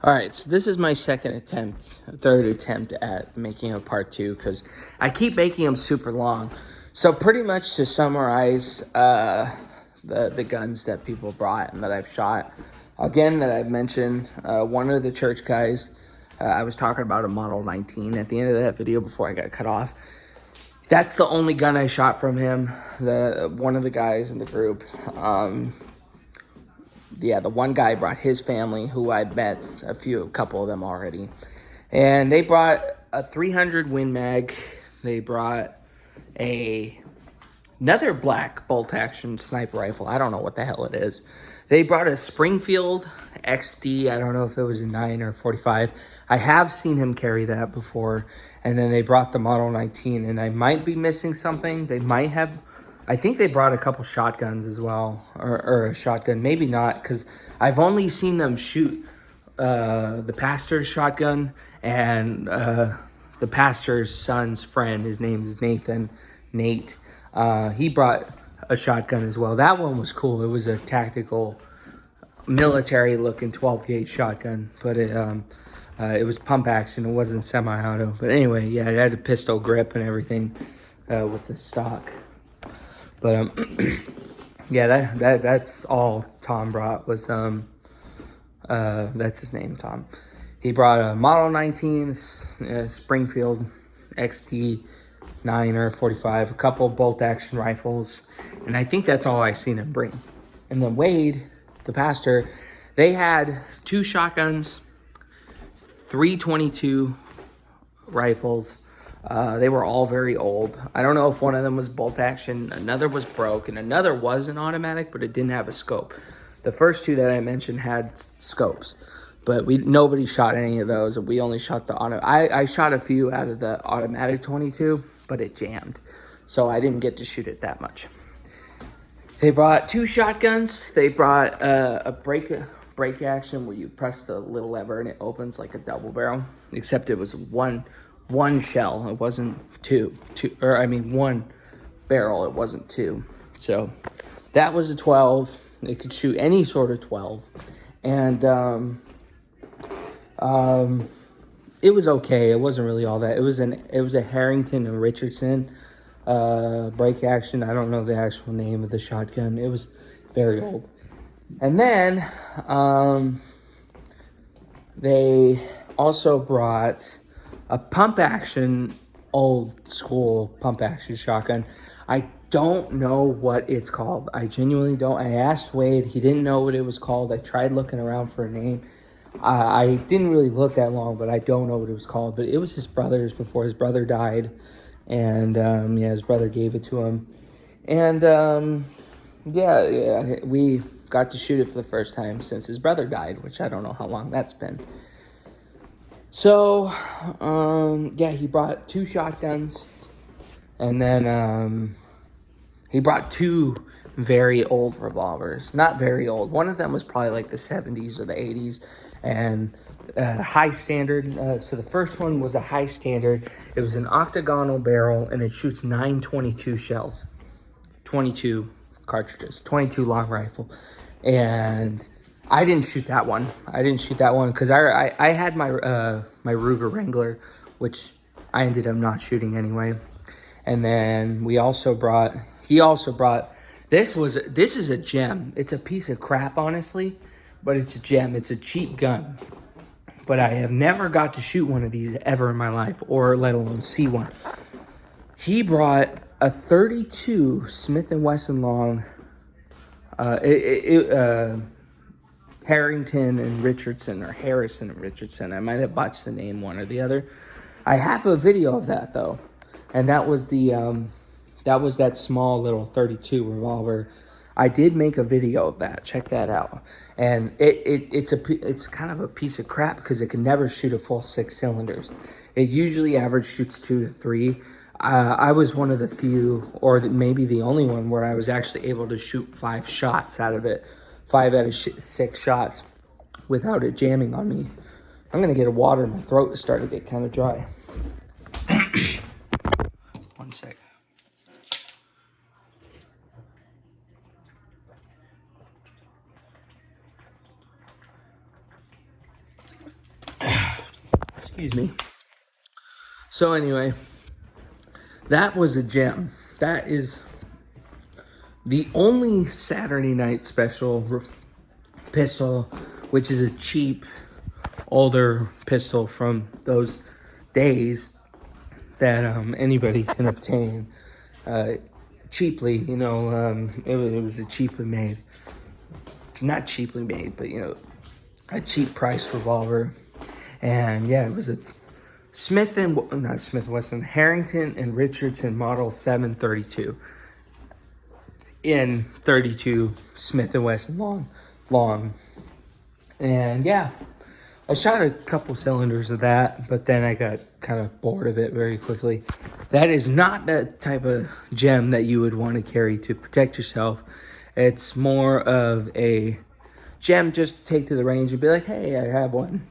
All right, so this is my third attempt at making a part two because I keep making them super long. So pretty much to summarize, the guns that people brought and that I've shot, again that I've mentioned, one of the church guys, I was talking about a Model 19 at the end of that video before I got cut off. That's the only gun I shot from him. The one of the guys in the group. The one guy brought his family, who I met a couple of them already, and they brought a 300 Win Mag. They brought another black bolt action sniper rifle. I don't know what the hell it is. They brought a Springfield XD. I don't know if it was a 9 or 45. I have seen him carry that before. And then they brought the Model 19, and I might be missing something. They might have. I think they brought a couple shotguns as well, or a shotgun. Maybe not, because I've only seen them shoot the pastor's shotgun and the pastor's son's friend. His name is Nate. He brought a shotgun as well. That one was cool. It was a tactical, military-looking 12-gauge shotgun, but it was pump action. It wasn't semi-auto. But anyway, yeah, it had a pistol grip and everything with the stock. But yeah, that's all Tom brought was that's his name, Tom. He brought a Model 19 Springfield XT 9 or 45, a couple bolt action rifles, and I think that's all I seen him bring. And then Wade, the pastor, they had 2 shotguns, 322 rifles. They were all very old. I don't know if one of them was bolt action, another was broke, and another was an automatic, but it didn't have a scope. The first 2 that I mentioned had scopes, but nobody shot any of those. We only shot the auto. I shot a few out of the automatic 22, but it jammed, so I didn't get to shoot it that much. They brought 2 shotguns. They brought a break action where you press the little lever and it opens like a double barrel, except it was one shell. It wasn't one barrel. It wasn't 2. So that was a 12. It could shoot any sort of 12, and it was okay. It wasn't really all that. It was a Harrington and Richardson break action. I don't know the actual name of the shotgun. It was very old. And then they also brought a pump action, old school pump action shotgun. I don't know what it's called. I genuinely don't. I asked Wade. He didn't know what it was called. I tried looking around for a name. I didn't really look that long, but I don't know what it was called. But it was his brother's before his brother died. And his brother gave it to him. And we got to shoot it for the first time since his brother died, which I don't know how long that's been. So, he brought 2 shotguns, and then he brought 2 very old revolvers. Not very old. One of them was probably like the 70s or the 80s, and high standard. So the first one was a high standard. It was an octagonal barrel, and it shoots 922 shells, 22 cartridges, 22 long rifle. And I didn't shoot that one. Because I had my my Ruger Wrangler, which I ended up not shooting anyway. And then he also brought this is a gem. It's a piece of crap, honestly, but it's a gem. It's a cheap gun. But I have never got to shoot one of these ever in my life, or let alone see one. He brought a 32 Smith & Wesson long, Harrington and Richardson, or Harrison and Richardson. I might have botched the name, one or the other. I have a video of that though, and that was that small little 32 revolver. I did make a video of that. Check that out. And it's kind of a piece of crap because it can never shoot a full 6 cylinders. It usually average shoots 2 to 3. I was one of the few, or maybe the only one, where I was actually able to shoot 5 shots out of it. 5 out of 6 shots without it jamming on me. I'm going to get a water in my throat. It's starting to get kind of dry. One sec. Excuse me. So anyway, that was a gem. That is the only Saturday night special pistol, which is a cheap, older pistol from those days that anybody can obtain cheaply. It was a cheaply made, not cheaply made, but a cheap price revolver. And yeah, it was a not Smith Wesson, Harrington and Richardson Model 732 in 32 Smith & Wesson long. And yeah, I shot a couple cylinders of that, but then I got kind of bored of it very quickly. That is not that type of gem that you would want to carry to protect yourself. It's more of a gem just to take to the range and be like, hey, I have one.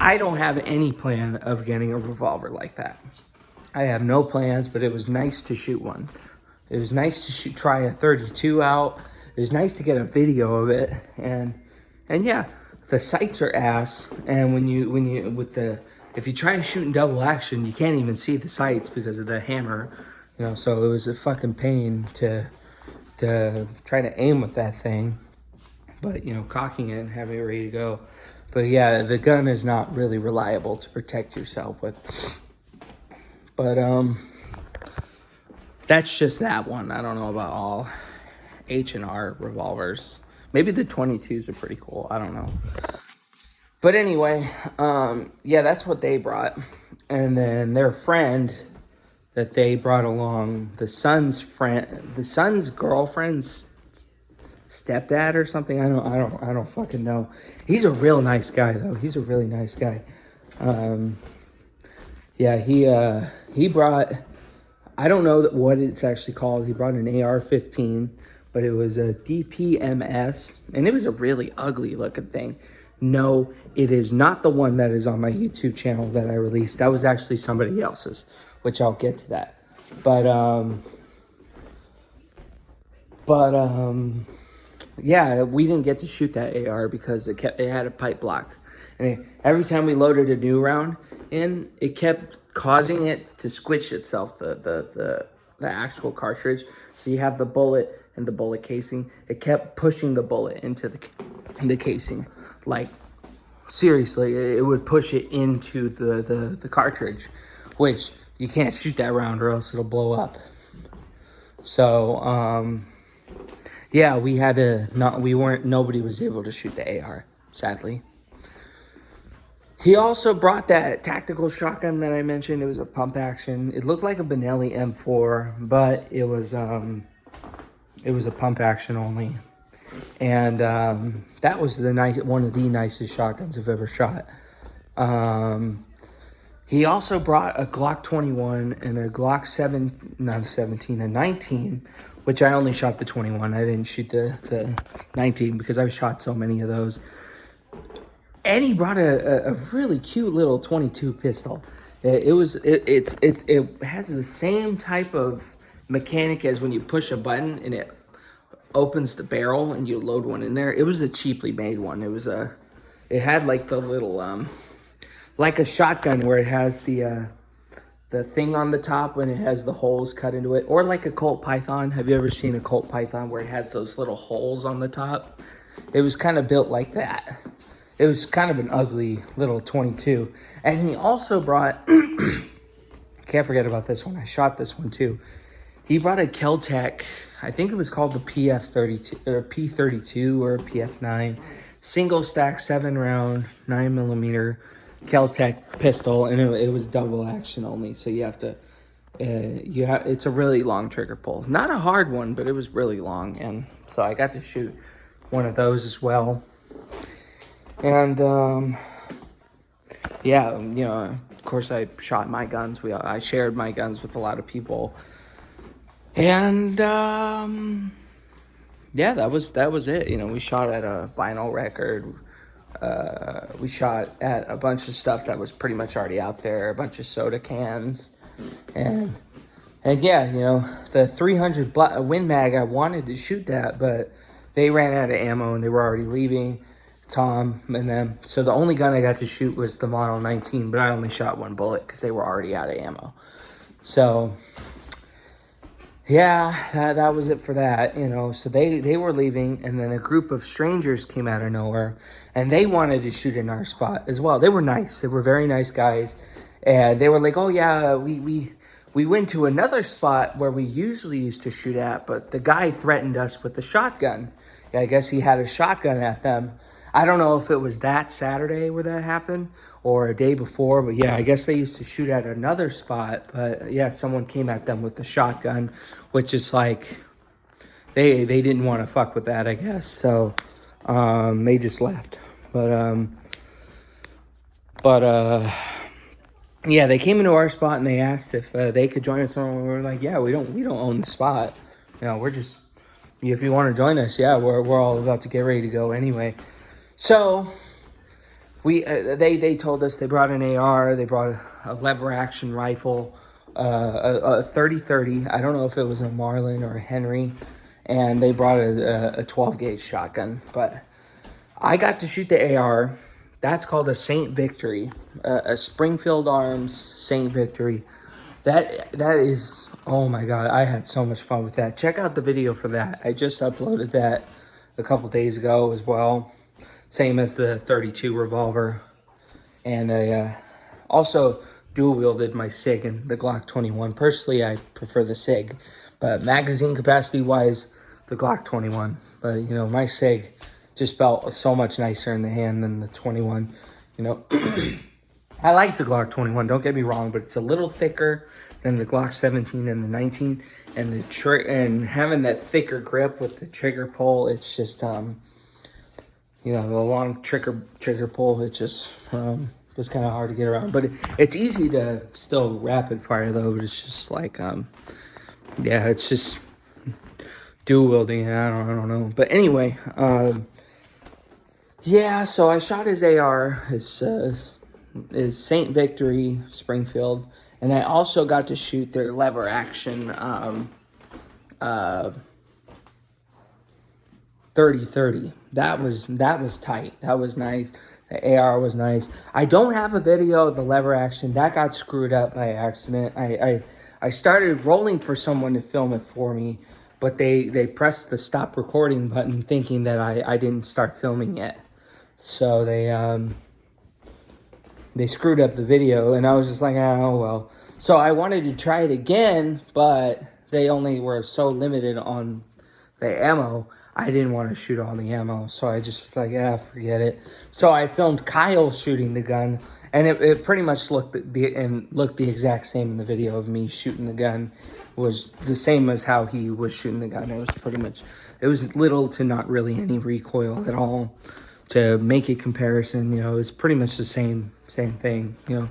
I don't have any plan of getting a revolver like that. I have no plans, but it was nice to shoot one. It was nice to try a 32 out. It was nice to get a video of it, and yeah, the sights are ass. And if you try shooting double action, you can't even see the sights because of the hammer. So it was a fucking pain to try to aim with that thing. But cocking it and having it ready to go. But yeah, the gun is not really reliable to protect yourself with. But that's just that one. I don't know about all H&R revolvers. Maybe the 22s are pretty cool. I don't know. But anyway, yeah, that's what they brought. And then their friend that they brought along, the son's girlfriend's stepdad or something. I don't fucking know. He's a real nice guy though. He's a really nice guy. Yeah, he brought, I don't know what it's actually called. He brought an AR-15, but it was a DPMS, and it was a really ugly looking thing. No, it is not the one that is on my YouTube channel that I released. That was actually somebody else's, which I'll get to that. But yeah, we didn't get to shoot that AR because it had a pipe block, and every time we loaded a new round in, it kept causing it to squish itself, the actual cartridge. So you have the bullet and the bullet casing. It kept pushing the bullet into the casing, like seriously, it would push it into the cartridge, which you can't shoot that round or else it'll blow up. So yeah, nobody was able to shoot the AR, sadly. He also brought that tactical shotgun that I mentioned. It was a pump action. It looked like a Benelli M4, but it was a pump action only. And that was one of the nicest shotguns I've ever shot. He also brought a Glock 21 and a Glock 19, which I only shot the 21. I didn't shoot the 19 because I shot so many of those. And he brought a really cute little 22 pistol. It has the same type of mechanic as when you push a button and it opens the barrel and you load one in there. It was a cheaply made one. It had like the little like a shotgun where it has the thing on the top when it has the holes cut into it, or like a Colt Python. Have you ever seen a Colt Python where it has those little holes on the top? It was kind of built like that. It was kind of an ugly little 22. And he also brought, can't forget about this one. I shot this one too. He brought a Kel-Tec, I think it was called the PF32 or P32 or PF9, single stack 7-round 9mm Kel-Tec pistol, and it was double action only. So you have to, it's a really long trigger pull. Not a hard one, but it was really long, and so I got to shoot one of those as well. And yeah, of course I shot my guns. I shared my guns with a lot of people. And yeah, that was it. We shot at a vinyl record. We shot at a bunch of stuff that was pretty much already out there, a bunch of soda cans. And yeah, the 300 Win Mag, I wanted to shoot that, but they ran out of ammo and they were already leaving. Tom and them. So the only gun I got to shoot was the Model 19, but I only shot one bullet because they were already out of ammo. So yeah, that was it for that, you know. So they were leaving, and then a group of strangers came out of nowhere, and they wanted to shoot in our spot as well. They were nice. They were very nice guys, and they were like, "Oh yeah, we went to another spot where we usually used to shoot at, but the guy threatened us with a shotgun. Yeah, I guess he had a shotgun at them. I don't know if it was that Saturday where that happened or a day before, but yeah, I guess they used to shoot at another spot. But yeah, someone came at them with a shotgun, which is like they didn't want to fuck with that, I guess. So they just left. But yeah, they came into our spot and they asked if they could join us. And we were like, yeah, we don't own the spot. You know, we're just, if you want to join us, yeah, we're all about to get ready to go anyway. So they told us they brought an AR, they brought a lever action rifle, a 30-30. I don't know if it was a Marlin or a Henry, and they brought a 12 gauge shotgun. But I got to shoot the AR. That's called a Saint Victory, a Springfield Arms Saint Victory. That is, oh my god, I had so much fun with that. Check out the video for that. I just uploaded that a couple days ago as well. Same as the 32 revolver. And I also dual wielded my SIG and the Glock 21. Personally, I prefer the SIG. But magazine capacity wise, the Glock 21. But, you know, my SIG just felt so much nicer in the hand than the 21. You know, I like the Glock 21, don't get me wrong, but it's a little thicker than the Glock 17 and the 19. And and having that thicker grip with the trigger pull, it's just you know, the long trigger pull, it just was kind of hard to get around. But it's easy to still rapid fire though. But it's just like yeah, it's just dual wielding. I don't know. But anyway, yeah. So I shot his AR, his Saint Victory Springfield, and I also got to shoot their lever action 30-30. That was tight. That was nice. The AR was nice. I don't have a video of the lever action. That got screwed up by accident. I started rolling for someone to film it for me, but they pressed the stop recording button thinking that I didn't start filming yet. So they screwed up the video, and I was just like, oh well. So I wanted to try it again, but they only were so limited on the ammo. I didn't want to shoot all the ammo, so I just was like, forget it. So I filmed Kyle shooting the gun, and it pretty much looked the exact same in the video of me shooting the gun. Was the same as how he was shooting the gun. It was little to not really any recoil at all. To make a comparison, you know, it's pretty much the same thing. You know,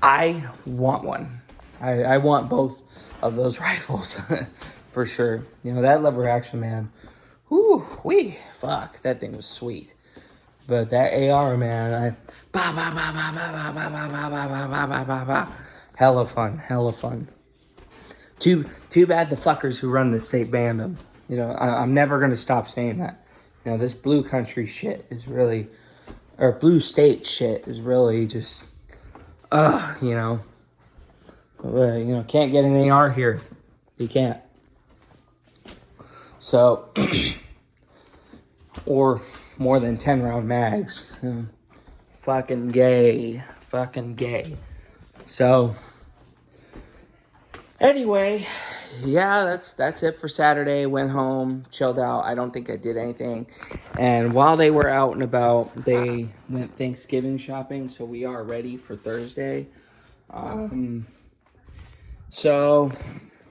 I want one. I want both of those rifles for sure. You know, that lever action, man. Fuck, that thing was sweet. But that AR, man, hella fun. Too bad the fuckers who run the state banned them. You know, I'm never gonna stop saying that. You know, this blue country shit is really, or blue state shit is really just, you know, can't get an AR here. You can't. So, or more than 10 round mags. Fucking gay. So, anyway, yeah, that's it for Saturday. Went home, chilled out. I don't think I did anything. And while they were out and about, they went Thanksgiving shopping, so we are ready for Thursday. So,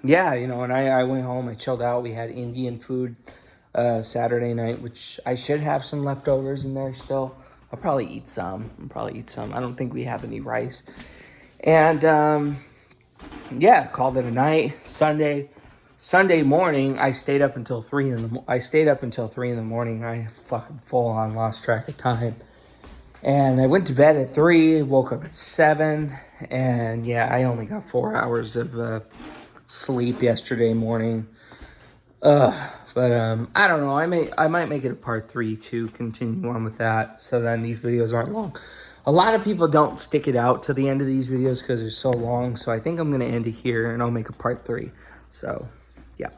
yeah, you know, and I went home, I chilled out. We had Indian food Saturday night, which I should have some leftovers in there still. I'll probably eat some. I don't think we have any rice. And, yeah, called it a night. Sunday morning, I stayed up until 3 in the morning. I fucking full on lost track of time. And I went to bed at 3, woke up at 7, and yeah, I only got 4 hours of sleep yesterday morning. But I don't know. I might make it a part 3 to continue on with that. So then these videos aren't long. A lot of people don't stick it out to the end of these videos because they're so long. So I think I'm gonna end it here and I'll make a part 3. So yeah.